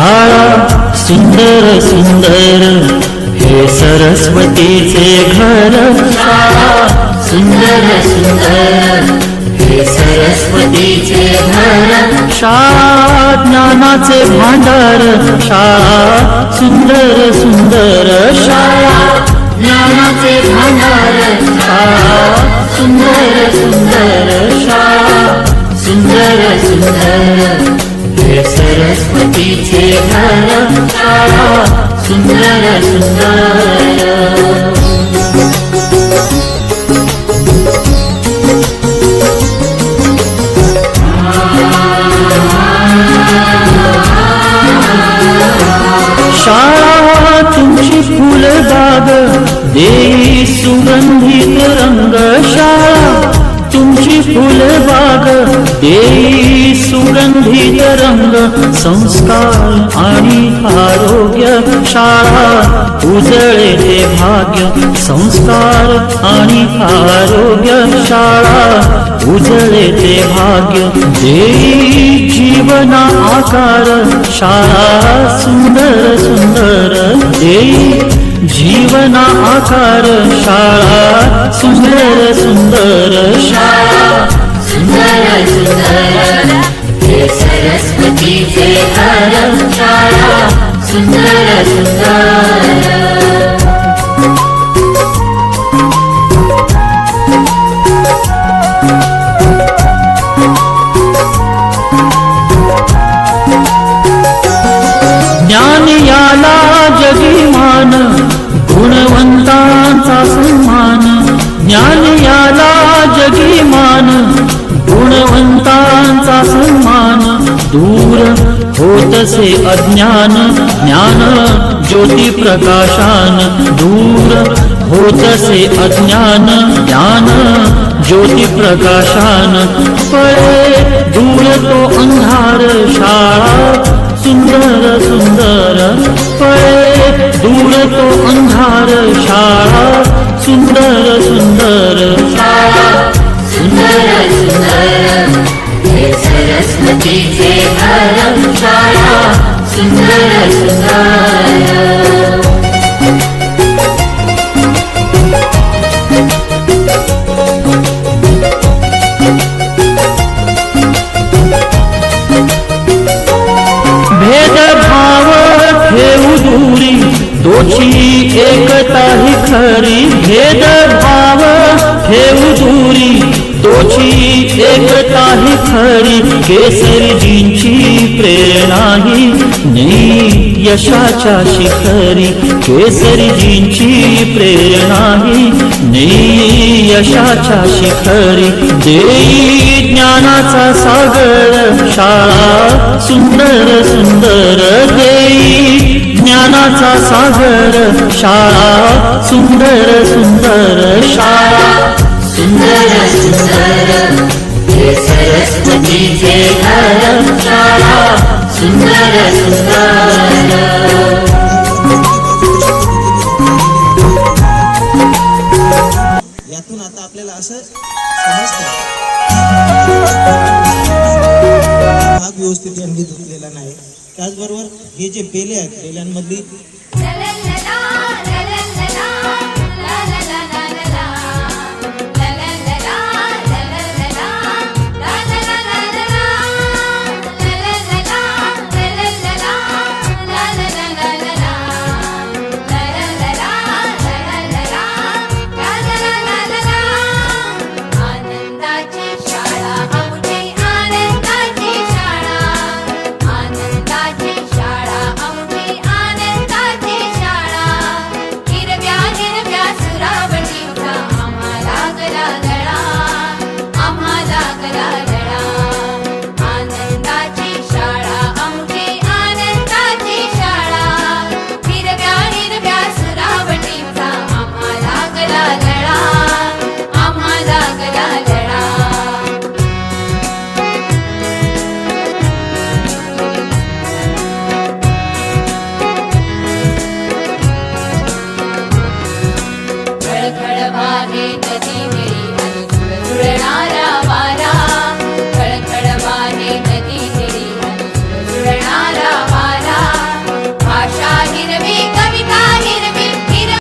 शाळा सुंदर सुंदर हे सरस्वतीचे घर, शाळा सुंदर सुंदर हे सरस्वतीचे घर, शाळा ज्ञानाचे भांडार, शाळा सुंदर सुंदर, शाळा ज्ञानाचे भांडार, शाळा सुंदर सुंदर, शाळा सुंदर सुंदर हे सरस्वतीचे घर, शाळा सुंदर सुंदर। शाळा तुमची फुलबाग देई सुगंधित रंग, शाळा तुमची फुलबाग देई सुगंधित रंग, संस्कार आणि आरोग्य, शाळा उजळे ते भाग्य, संस्कार आणि आरोग्य, शाळा उजळे ते भाग्य, देई जीवना आकार, शाळा सुंदर सुंदर देई जीवना आकार, शाळा सुंदर सुंदर, शाळा सुंदर सुंदर हे सरस्वतीचे घर, शाळा सुंदर सुंदर। ज्ञान याला जगीमान, गुणवंतांचा सन्मान, ज्ञान याला जगीमान, गुणवंतांचा सन्मान, दूर होतसे अज्ञान, ज्ञान ज्योती प्रकाशान, दूर होतसे अज्ञान, ज्ञान ज्योती प्रकाशान, पळे दूर तो अंधार, शाळा सुंदर सुंदर, पळे दूर तो अंधार, शाळा सुंदर सुंदर, शाळा सुंदर सुंदर हे सरस्वतीचे घर, शाळा सुंदर सुंदर। भेदभाव ठेवू दूरी, दोषी एकता ही खरी, भेदभाव ठेवू दूरी, दोषी एकता ही खरी, केसरीजींची प्रेरणा ही नेई यशाच्या शिखरी, केसरीजींची प्रेरणा ही नेई यशाच्या शिखरी, देई ज्ञानाचा सागर, शाळा सुंदर सुंदर देई ज्ञानाचा सागर, शाळा सुंदर सुंदर, शाळा सुंदर सुंदर हे सरस्वतीचे घर, शाळा सुंदर सुंदर। यातून आता आपल्याला असं समजतं भाग व्यवस्थित यांनी धुतलेला नाही, त्याचबरोबर हे जे पेले आहेत पेल्यांमधली